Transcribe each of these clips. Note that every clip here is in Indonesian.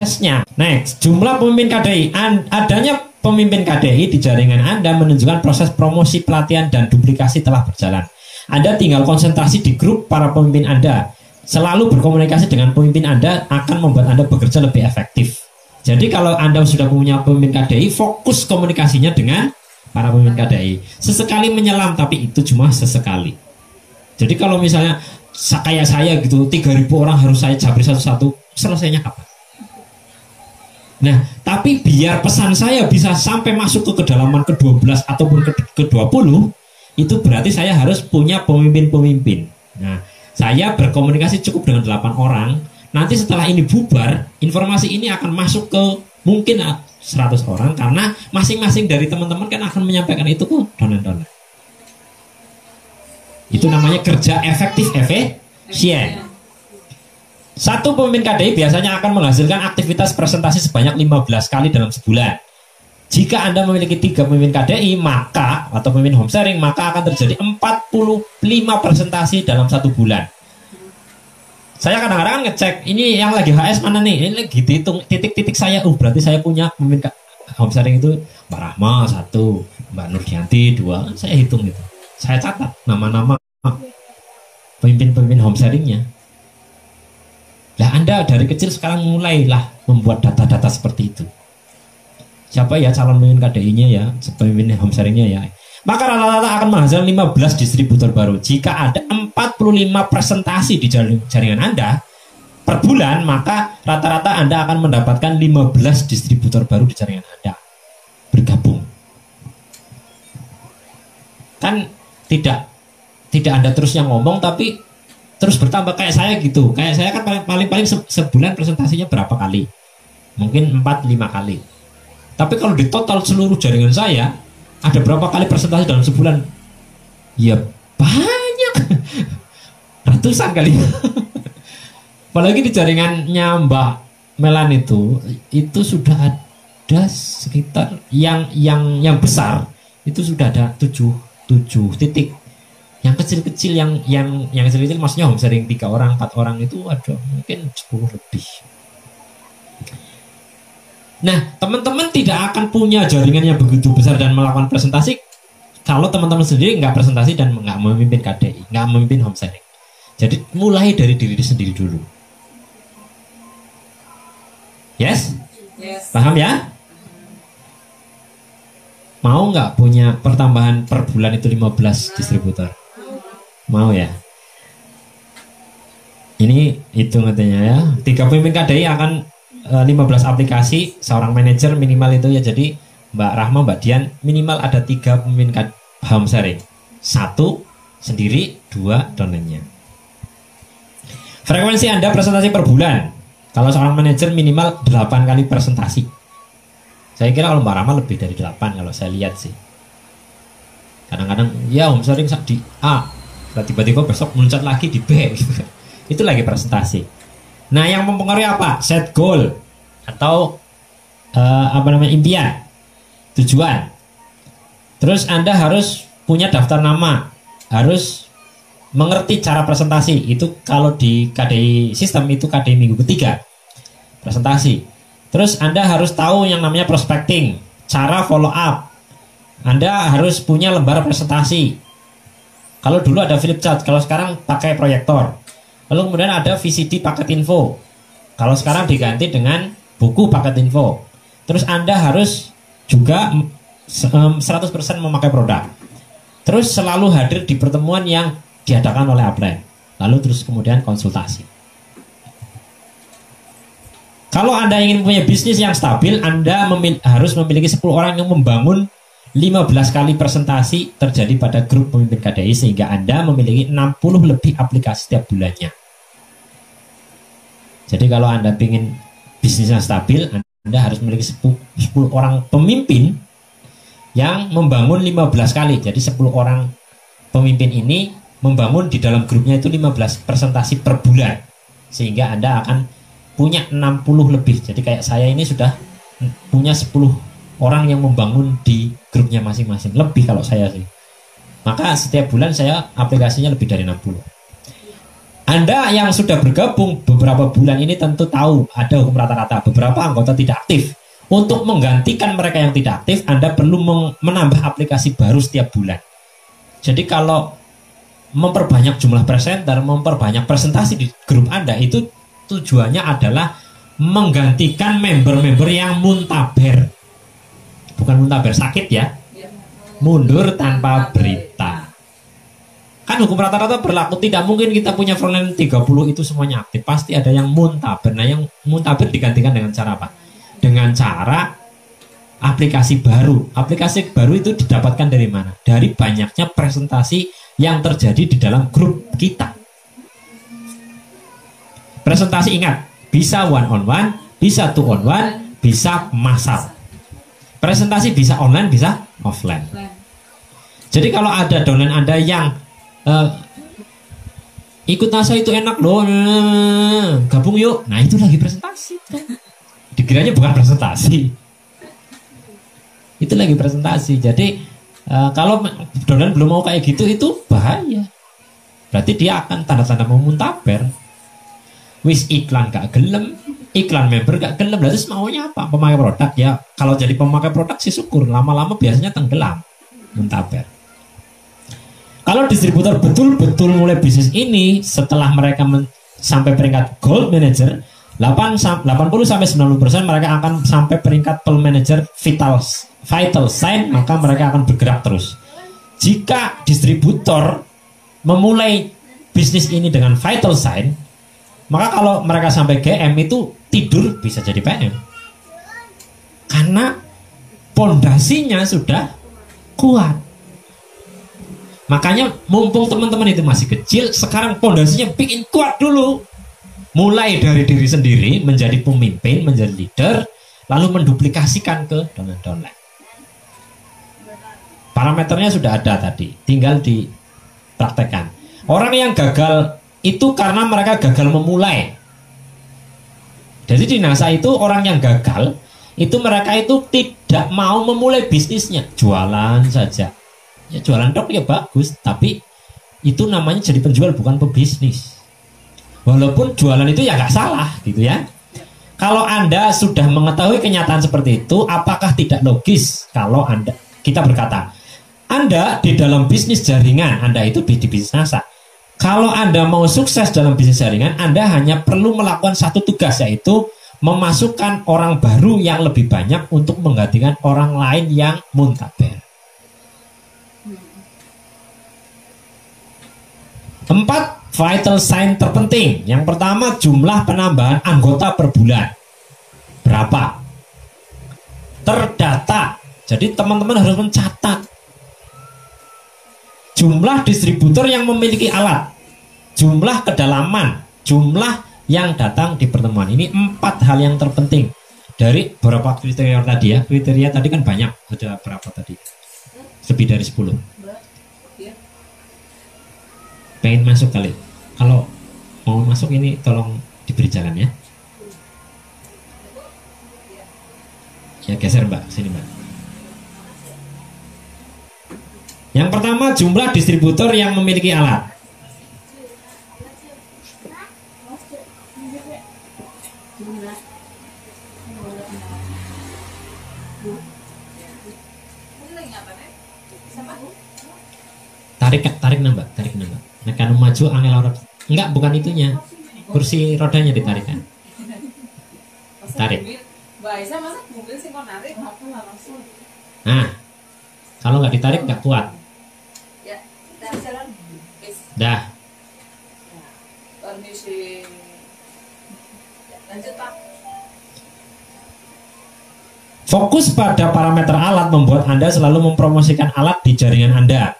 prosesnya. Next, jumlah pemimpin KDI. Adanya pemimpin KDI di jaringan Anda menunjukkan proses promosi, pelatihan, dan duplikasi telah berjalan. Anda tinggal konsentrasi di grup para pemimpin Anda. Selalu berkomunikasi dengan pemimpin Anda akan membuat Anda bekerja lebih efektif. Jadi kalau Anda sudah punya pemimpin KDI, fokus komunikasinya dengan para pemimpin KDI. Sesekali menyelam, tapi itu cuma sesekali. Jadi kalau misalnya kayak saya gitu, 3.000 orang harus saya jabri satu-satu, selesainya kapan? Nah, tapi biar pesan saya bisa sampai masuk ke kedalaman ke-12 ataupun ke-20, itu berarti saya harus punya pemimpin-pemimpin. Nah, saya berkomunikasi cukup dengan 8 orang. Nanti setelah ini bubar, informasi ini akan masuk ke mungkin 100 orang, karena masing-masing dari teman-teman kan akan menyampaikan itu ke donor-donor. Itu namanya kerja efektif efisien. Satu pemimpin KDI biasanya akan menghasilkan aktivitas presentasi sebanyak 15 kali dalam sebulan. Jika Anda memiliki 3 pemimpin KDI, maka atau pemimpin home sharing, maka akan terjadi 45 presentasi dalam 1 bulan. Saya kadang-kadang ngecek, ini yang lagi HS mana nih? Ini lagi dihitung titik-titik saya. Berarti saya punya pemimpin home sharing itu Mbak Rahma 1, Mbak Nurdianti 2. Saya hitung itu. Saya catat nama-nama pemimpin-pemimpin home sharingnya. Nah, Anda dari kecil sekarang mulailah membuat data-data seperti itu. Siapa ya calon pemimpin KDI-nya ya, pemimpin home sharing-nya ya. Maka rata-rata akan menghasilkan 15 distributor baru. Jika ada 45 presentasi di jaringan Anda per bulan, maka rata-rata Anda akan mendapatkan 15 distributor baru di jaringan Anda bergabung. Kan tidak Anda terus yang ngomong, tapi terus bertambah kayak saya gitu. Kayak saya kan paling sebulan presentasinya berapa kali? Mungkin 4-5 kali. Tapi kalau di total seluruh jaringan saya, ada berapa kali presentasi dalam sebulan? Ya banyak. Ratusan kali. Apalagi di jaringannya Mbak Melan itu sudah ada sekitar yang besar itu sudah ada 7 titik. Yang kecil-kecil yang kecil-kecil maksudnya home sharing 3 orang, 4 orang itu ada mungkin 10 lebih. Nah, teman-teman tidak akan punya jaringan yang begitu besar dan melakukan presentasi kalau teman-teman sendiri nggak presentasi dan nggak memimpin KDI, nggak memimpin home sharing. Jadi mulai dari diri sendiri dulu. Yes? Paham ya? Mau nggak punya pertambahan per bulan itu 15 distributor? Mau ya? Ini hitung katanya ya. 3 pemimpin KDI akan 15 aplikasi, seorang manajer minimal itu ya. Jadi Mbak Rahma, Mbak Dian minimal ada 3 pemimpin home sharing. 1 sendiri, 2 downline-nya. Frekuensi Anda presentasi per bulan. Kalau seorang manajer minimal 8 kali presentasi. Saya kira kalau Mbak Rahma lebih dari 8 kalau saya lihat sih. Kadang-kadang ya home sharing di A, tiba-tiba besok meluncat lagi di B gitu. Itu lagi presentasi. Nah, yang mempengaruhi apa? Set goal atau impian, tujuan. Terus Anda harus punya daftar nama, harus mengerti cara presentasi. Itu kalau di KDI sistem itu KDI minggu ketiga presentasi. Terus Anda harus tahu yang namanya prospecting, cara follow up. Anda harus punya lembar presentasi. Kalau dulu ada flip chart, kalau sekarang pakai proyektor. Lalu kemudian ada VCD paket info. Kalau sekarang diganti dengan buku paket info. Terus Anda harus juga 100% memakai produk. Terus selalu hadir di pertemuan yang diadakan oleh upline. Lalu terus kemudian konsultasi. Kalau Anda ingin punya bisnis yang stabil, Anda harus memiliki 10 orang yang membangun 15 kali presentasi terjadi pada grup pemimpin KDI sehingga Anda memiliki 60 lebih aplikasi setiap bulannya. Jadi kalau Anda ingin bisnisnya stabil, Anda harus memiliki 10 orang pemimpin yang membangun 15 kali. Jadi 10 orang pemimpin ini membangun di dalam grupnya itu 15 presentasi per bulan. Sehingga Anda akan punya 60 lebih. Jadi kayak saya ini sudah punya 10 orang yang membangun di grupnya masing-masing. Lebih kalau saya sih. Maka setiap bulan saya aplikasinya lebih dari 60. Anda yang sudah bergabung beberapa bulan ini tentu tahu ada hukum rata-rata. Beberapa anggota tidak aktif. Untuk menggantikan mereka yang tidak aktif, Anda perlu menambah aplikasi baru setiap bulan. Jadi kalau memperbanyak jumlah presenter, memperbanyak presentasi di grup Anda, itu tujuannya adalah menggantikan member-member yang muntaber. Bukan muntaber sakit ya. Mundur tanpa berita. Kan hukum rata-rata berlaku, tidak mungkin kita punya frontline 30 itu semuanya aktif. Pasti ada yang muntaber. Nah, yang muntaber digantikan dengan cara apa? Dengan cara aplikasi baru. Aplikasi baru itu didapatkan dari mana? Dari banyaknya presentasi yang terjadi di dalam grup kita. Presentasi ingat, bisa one on one, bisa two on one, bisa massal. Presentasi bisa online, bisa offline. Jadi kalau ada downline Anda yang ikut NASA itu enak loh, gabung yuk. Nah itu lagi presentasi. Dikiranya bukan presentasi. Itu lagi presentasi. Jadi kalau downline belum mau kayak gitu, itu bahaya. Berarti dia akan tanda-tanda mau muntaber. Wis iklan gak gelem, iklan member gak gelem. Berarti maunya apa? Pemakai produk ya. Kalau jadi pemakai produk sih syukur. Lama-lama biasanya tenggelam, muntaber. Kalau distributor betul-betul mulai bisnis ini setelah mereka sampai peringkat gold manager, 80-90% mereka akan sampai peringkat pearl manager vital sign, maka mereka akan bergerak terus. Jika distributor memulai bisnis ini dengan vital sign, maka kalau mereka sampai GM itu tidur bisa jadi PM. Karena pondasinya sudah kuat. Makanya mumpung teman-teman itu masih kecil, sekarang pondasinya bikin kuat dulu. Mulai dari diri sendiri menjadi pemimpin, menjadi leader, lalu menduplikasikan ke downline. Parameternya sudah ada tadi, tinggal dipraktekkan. Orang yang gagal itu karena mereka gagal memulai. Jadi di NASA itu orang yang gagal itu mereka itu tidak mau memulai bisnisnya, jualan saja. Ya jualan dok ya bagus, tapi itu namanya jadi penjual bukan pebisnis. Walaupun jualan itu ya nggak salah gitu ya. Kalau Anda sudah mengetahui kenyataan seperti itu, apakah tidak logis kalau kita berkata, Anda di dalam bisnis jaringan, Anda itu di bisnis NASA. Kalau Anda mau sukses dalam bisnis jaringan, Anda hanya perlu melakukan satu tugas, yaitu memasukkan orang baru yang lebih banyak untuk menggantikan orang lain yang muntaber. 4 vital sign terpenting. Yang pertama, jumlah penambahan anggota per bulan. Berapa? Terdata. Jadi teman-teman harus mencatat jumlah distributor yang memiliki alat, jumlah kedalaman, jumlah yang datang di pertemuan. Ini 4 hal yang terpenting dari beberapa kriteria tadi ya. Kriteria tadi kan banyak, ada berapa tadi? Lebih dari 10. Pengen masuk kali. Kalau mau masuk ini tolong diberi jalan ya. Ya geser Mbak, sini Mbak. Yang pertama, jumlah distributor yang memiliki alat. Tarik nambah. Nekan maju angel orang. Enggak, bukan itunya. Kursi rodanya ditarikan. Tarik. Nah, kalau nggak ditarik nggak kuat. Dah. Fokus pada parameter alat membuat Anda selalu mempromosikan alat di jaringan Anda.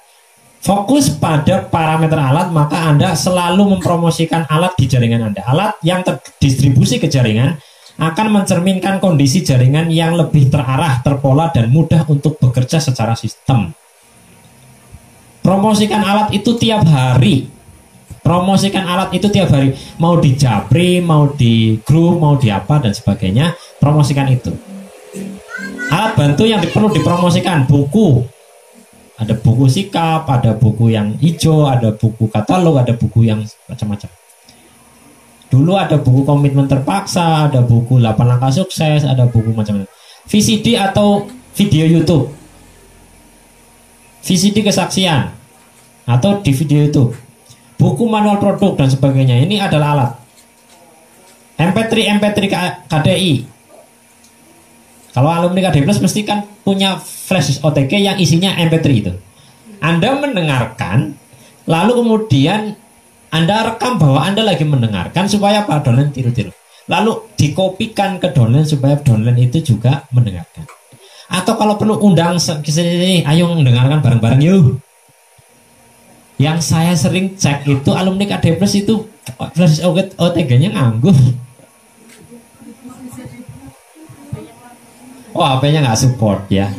Fokus pada parameter alat, maka Anda selalu mempromosikan alat di jaringan Anda. Alat yang terdistribusi ke jaringan akan mencerminkan kondisi jaringan yang lebih terarah, terpola, dan mudah untuk bekerja secara sistem. Promosikan alat itu tiap hari. Promosikan alat itu tiap hari. Mau di Japri, mau di grup, mau di apa, dan sebagainya. Promosikan itu. Alat bantu yang perlu dipromosikan, buku. Ada buku sikap, ada buku yang hijau, ada buku katalog, ada buku yang macam-macam. Dulu ada buku komitmen terpaksa, ada buku 8 langkah sukses, ada buku macam-macam. VCD atau video YouTube. VCD kesaksian atau di video YouTube. Buku manual produk dan sebagainya. Ini adalah alat. MP3 KDI. Kalau alumni KDI Plus mesti kan punya flash OTG yang isinya MP3 itu. Anda mendengarkan, lalu kemudian Anda rekam bahwa Anda lagi mendengarkan supaya apa? Downline tiru-tiru. Lalu dikopikan ke downline supaya downline itu juga mendengarkan. Atau kalau perlu undang kesini, ayo mendengarkan bareng-bareng yuk. Yang saya sering cek itu alumni KD Plus itu flash OTG-nya nganggur. Oh, HP-nya nggak support ya.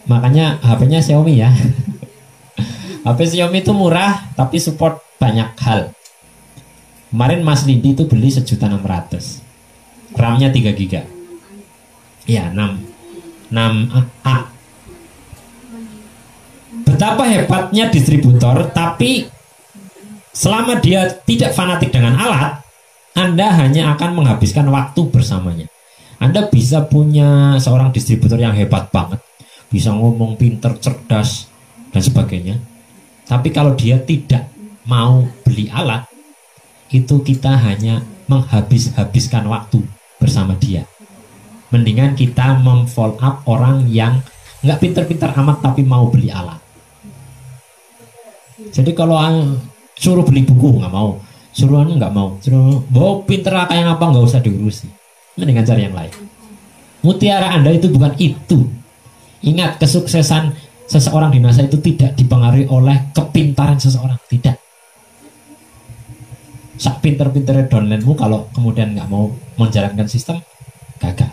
Makanya HP-nya Xiaomi ya. HP Xiaomi itu murah tapi support banyak hal. Kemarin Mas Lindi itu beli 1.600.000. RAM-nya 3 GB. Ya, 6A. Betapa hebatnya distributor, tapi selama dia tidak fanatik dengan alat, Anda hanya akan menghabiskan waktu bersamanya. Anda bisa punya seorang distributor yang hebat banget, bisa ngomong pinter, cerdas, dan sebagainya. Tapi kalau dia tidak mau beli alat, itu kita hanya menghabiskan waktu bersama dia. Mendingan kita memfollow up orang yang nggak pinter-pinter amat tapi mau beli alat. Jadi kalau suruh beli buku nggak mau, suruh nggak mau, suruh bawa pinter kayak apa nggak usah diurusi. Mendingan cari yang lain. Mutiara Anda itu bukan itu. Ingat, kesuksesan seseorang di NASA itu tidak dipengaruhi oleh kepintaran seseorang, tidak. Sak pinter-pinternya downline-mu kalau kemudian nggak mau menjalankan sistem, gagal.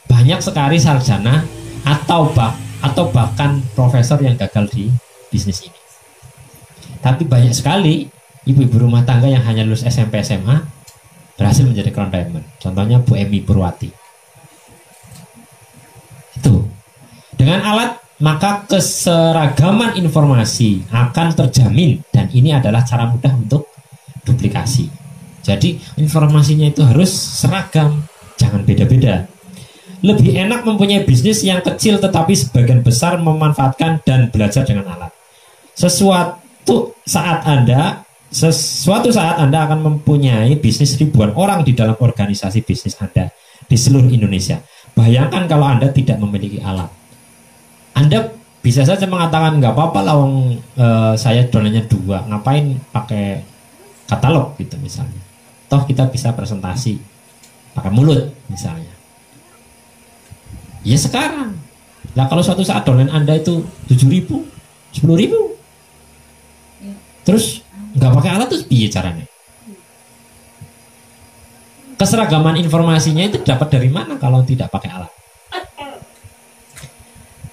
Banyak sekali sarjana atau bahkan profesor yang gagal di bisnis ini. Tapi banyak sekali ibu-ibu rumah tangga yang hanya lulus SMP SMA berhasil menjadi crown diamond. Contohnya Bu Emi Purwati. Itu. Dengan alat maka keseragaman informasi akan terjamin, dan ini adalah cara mudah untuk duplikasi. Jadi informasinya itu harus seragam, jangan beda-beda. Lebih enak mempunyai bisnis yang kecil tetapi sebagian besar memanfaatkan dan belajar dengan alat. Suatu saat Anda akan mempunyai bisnis ribuan orang di dalam organisasi bisnis Anda di seluruh Indonesia. Bayangkan kalau Anda tidak memiliki alat. Anda bisa saja mengatakan nggak apa-apa lah, saya donanya 2, ngapain pakai katalog gitu misalnya. Toh kita bisa presentasi pakai mulut misalnya. Ya sekarang. Nah kalau suatu saat downline Anda itu 7.000, 10.000, terus nggak pakai alat, terus piye caranya? Keseragaman informasinya itu dapat dari mana kalau tidak pakai alat?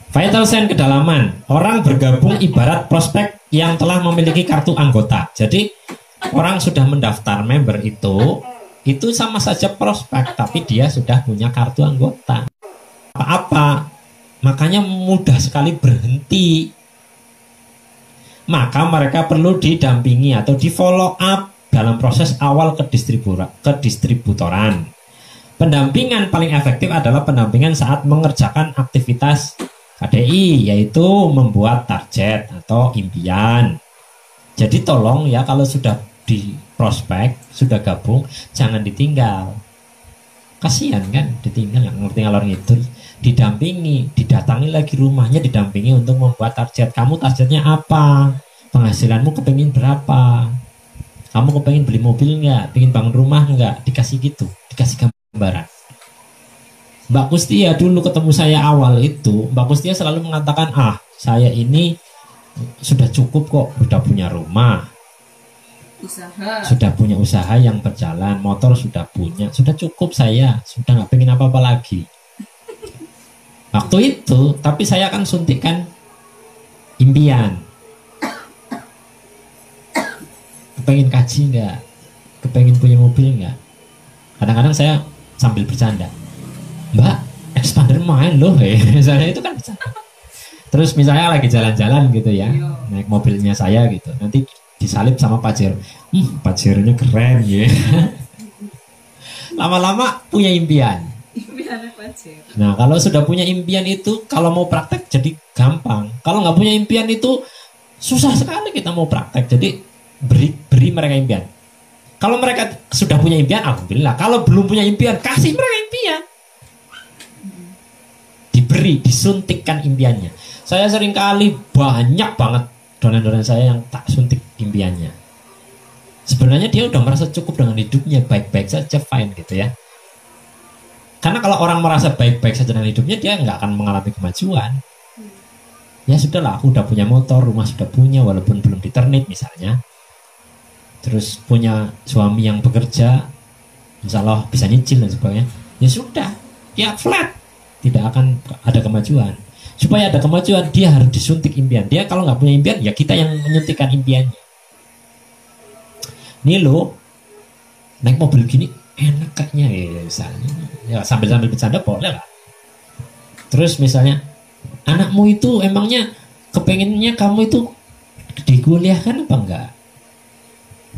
Vital sign kedalaman. Orang bergabung ibarat prospek yang telah memiliki kartu anggota. Jadi orang sudah mendaftar member itu sama saja prospek, tapi dia sudah punya kartu anggota. Apa-apa, makanya mudah sekali berhenti. Maka mereka perlu didampingi atau di follow up dalam proses awal kedistributoran. Pendampingan paling efektif adalah pendampingan saat mengerjakan aktivitas KDI, yaitu membuat target atau impian. Jadi tolong ya, kalau sudah di prospek, sudah gabung, jangan ditinggal. Kasihan kan ditinggal, nggak ngerti ngalor ngidul. Didampingi, didatangi lagi rumahnya, didampingi untuk membuat target. Kamu targetnya apa? Penghasilanmu kepengin berapa? Kamu kepengin beli mobil nggak? Pengen bangun rumah nggak? Dikasih gitu, dikasih gambaran. Mbak Kustia dulu ketemu saya awal itu, Mbak Kustia selalu mengatakan, saya ini sudah cukup kok, sudah punya rumah, sudah punya usaha yang berjalan, motor sudah punya, sudah cukup saya, sudah nggak pengen apa-apa lagi. Waktu itu, tapi saya akan suntikan impian. Kepengen kaji nggak? Kepengen punya mobil nggak? Kadang-kadang saya sambil bercanda, Mbak, expander main loh, misalnya itu kan bercanda. Terus misalnya lagi jalan-jalan gitu ya, naik mobilnya saya gitu, nanti di disalib sama Pajero. Pajeronya keren ya. Lama-lama punya impian. Nah kalau sudah punya impian itu, kalau mau praktek jadi gampang. Kalau nggak punya impian itu susah sekali kita mau praktek. Jadi beri mereka impian. Kalau mereka sudah punya impian, alhamdulillah. Kalau belum punya impian, kasih mereka impian. Diberi, disuntikkan impiannya. Saya seringkali banyak banget donen-donen saya yang tak suntik impiannya. Sebenarnya dia udah merasa cukup dengan hidupnya, baik-baik saja, fine gitu ya. Karena kalau orang merasa baik-baik saja dengan hidupnya, dia nggak akan mengalami kemajuan. Ya sudahlah, aku udah punya motor, rumah sudah punya, walaupun belum diternit misalnya. Terus punya suami yang bekerja, insya Allah bisa nyicil dan sebagainya. Ya sudah, ya flat, tidak akan ada kemajuan. Supaya ada kemajuan, dia harus disuntik impian. Dia kalau nggak punya impian, ya kita yang menyuntikkan impiannya. Ini loh, naik mobil gini enak kayaknya ya, misalnya. Ya sambil-sambil bercanda boleh lah. Terus misalnya, anakmu itu emangnya kepengennya kamu itu dikuliahkan apa enggak?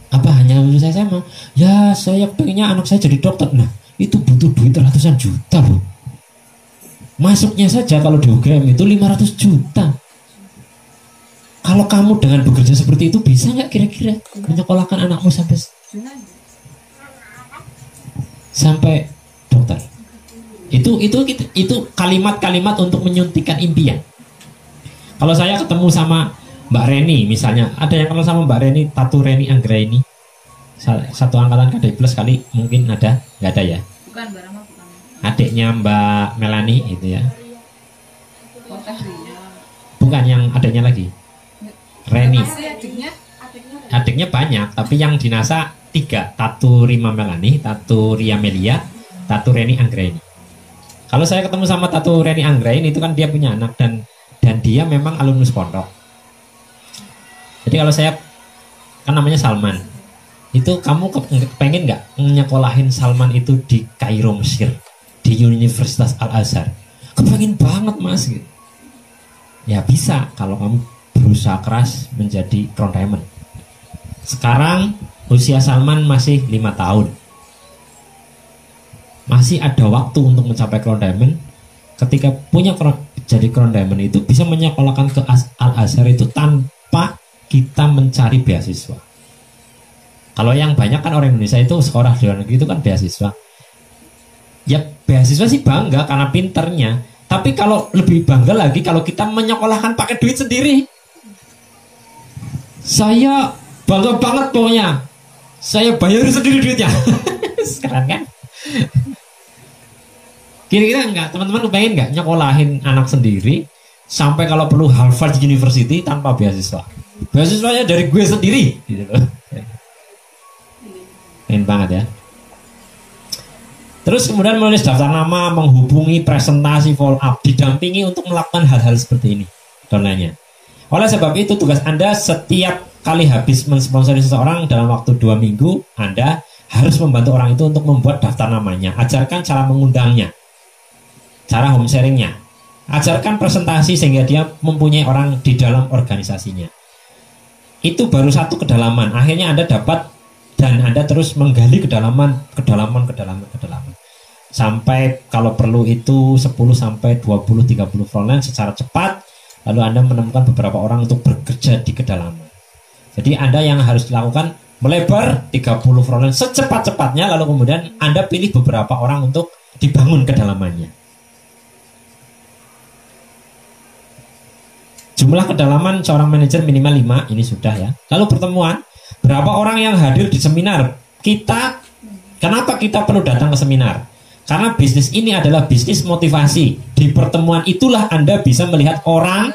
Apa hanya lulus SMA? Ya saya pengennya anak saya jadi dokter. Nah itu butuh duit ratusan juta loh. Masuknya saja kalau di UGM itu 500 juta. Kalau kamu dengan bekerja seperti itu bisa nggak kira-kira menyekolahkan anakmu sampai dokter? Itu kalimat-kalimat untuk menyuntikkan impian. Kalau saya ketemu sama Mbak Reni misalnya, ada yang kenal sama Mbak Reni, Tatu Reni Anggraini, satu angkatan KDI Plus kali mungkin ada, nggak ada ya? Bukan, Mbak Rama bukan. Adiknya Mbak Melani itu ya? Bukan, yang adiknya lagi. Reni. Adiknya banyak, tapi yang di NASA 3, Tatu Rima Melani, Tatu Ria Melia, Tatu Reni Anggraini. Kalau saya ketemu sama Tatu Reni Anggraini itu kan dia punya anak dan dia memang alumnus pondok. Jadi kalau saya kan namanya Salman, itu kamu pengen nggak nyekolahin Salman itu di Kairo Mesir, di Universitas Al Azhar? Kepengen banget mas. Ya bisa kalau kamu berusaha keras menjadi Crown Diamond. Sekarang usia Salman masih 5 tahun, masih ada waktu untuk mencapai Crown Diamond. Ketika punya jadi Crown Diamond itu bisa menyekolahkan ke Al Azhar itu tanpa kita mencari beasiswa. Kalau yang banyak kan orang Indonesia itu sekolah di luar negeri itu kan beasiswa. Ya beasiswa sih bangga karena pinternya. Tapi kalau lebih bangga lagi kalau kita menyekolahkan pakai duit sendiri. Saya bangga banget pokoknya. Saya bayar sendiri duitnya. Keren kan? Kira-kira enggak, teman-teman kepengen enggak nyekolahin anak sendiri sampai kalau perlu Harvard University tanpa beasiswa? Beasiswanya dari gue sendiri gitu loh. Pengen banget ya. Terus kemudian menulis daftar nama, menghubungi, presentasi, follow up, didampingi untuk melakukan hal-hal seperti ini dan lainnya. Oleh sebab itu tugas Anda setiap kali habis mensponsori seseorang dalam waktu 2 minggu, Anda harus membantu orang itu untuk membuat daftar namanya. Ajarkan cara mengundangnya, cara home sharingnya, ajarkan presentasi sehingga dia mempunyai orang di dalam organisasinya. Itu baru satu kedalaman. Akhirnya Anda dapat dan Anda terus menggali kedalaman sampai kalau perlu itu 10 sampai 20 30 frontline secara cepat, lalu Anda menemukan beberapa orang untuk bekerja di kedalaman. Jadi Anda yang harus dilakukan melebar 30 frontline secepat-cepatnya, lalu kemudian Anda pilih beberapa orang untuk dibangun kedalamannya. Jumlah kedalaman seorang manajer minimal 5, ini sudah ya. Lalu pertemuan, berapa orang yang hadir di seminar? Kenapa kita perlu datang ke seminar? Karena bisnis ini adalah bisnis motivasi. Di pertemuan itulah Anda bisa melihat orang,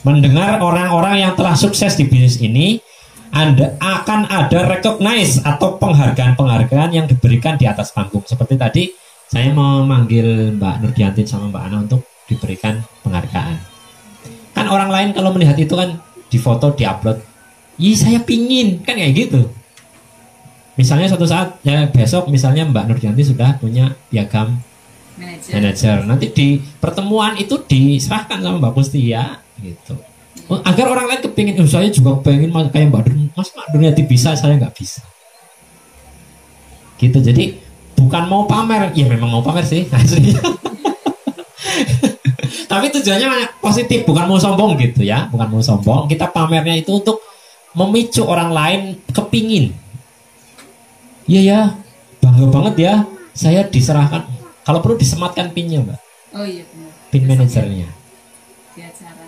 mendengar orang-orang yang telah sukses di bisnis ini. Anda akan ada recognize atau penghargaan-penghargaan yang diberikan di atas panggung. Seperti tadi, saya memanggil Mbak Nurdiantin sama Mbak Ana untuk diberikan penghargaan. Kan orang lain kalau melihat itu kan di foto, di upload, ih saya pingin, kan kayak gitu. Misalnya suatu saat ya besok misalnya Mbak Nurdianti sudah punya piagam manajer. Nanti di pertemuan itu diserahkan sama Mbak Kustia gitu. Agar orang lain kepingin, saya juga pengen kayak Mbak Dun, Mas Mbak Duniati bisa, saya nggak bisa. Gitu, jadi bukan mau pamer, ya memang mau pamer sih aslinya. Tapi tujuannya positif, bukan mau sombong gitu ya, bukan mau sombong. Kita pamernya itu untuk memicu orang lain kepingin. Iya ya, bangga banget ya, saya diserahkan. Kalau perlu disematkan pinnya Mbak. Oh iya benar. Pin manajernya. Di acara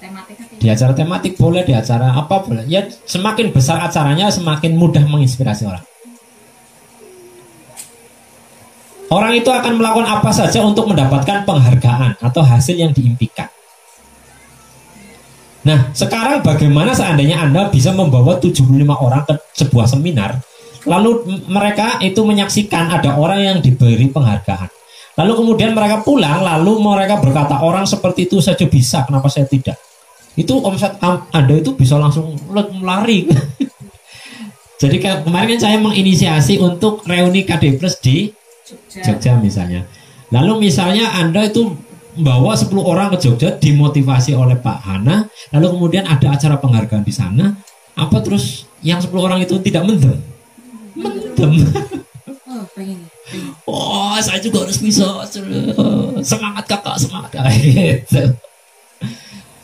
tematik. Di acara tematik boleh, di acara apa boleh. Ya semakin besar acaranya, semakin mudah menginspirasi orang. Orang itu akan melakukan apa saja untuk mendapatkan penghargaan atau hasil yang diimpikan. Nah, sekarang bagaimana seandainya Anda bisa membawa 75 orang ke sebuah seminar, lalu mereka itu menyaksikan ada orang yang diberi penghargaan. Lalu kemudian mereka pulang, lalu mereka berkata, orang seperti itu saja bisa, kenapa saya tidak? Itu omset Anda itu bisa langsung lari. Jadi kemarin kan saya menginisiasi untuk reuni KD Plus di Jogja misalnya. Lalu misalnya Anda itu membawa 10 orang ke Jogja, dimotivasi oleh Pak Hana, lalu kemudian ada acara penghargaan di sana, apa terus yang 10 orang itu tidak mendem? Mendem. Oh, pengen. Oh, saya juga harus bisa. Semangat kakak, semangat gitu.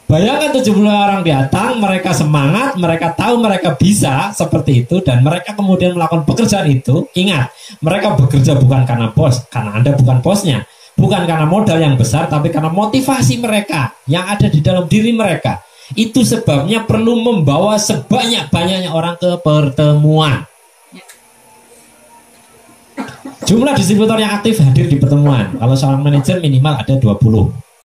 Bayangkan 70 orang datang, mereka semangat, mereka tahu mereka bisa seperti itu, dan mereka kemudian melakukan pekerjaan itu. Ingat, mereka bekerja bukan karena bos, karena Anda bukan bosnya, bukan karena modal yang besar, tapi karena motivasi mereka yang ada di dalam diri mereka. Itu sebabnya perlu membawa sebanyak-banyaknya orang ke pertemuan. Jumlah distributor yang aktif hadir di pertemuan, kalau seorang manajer minimal ada 20.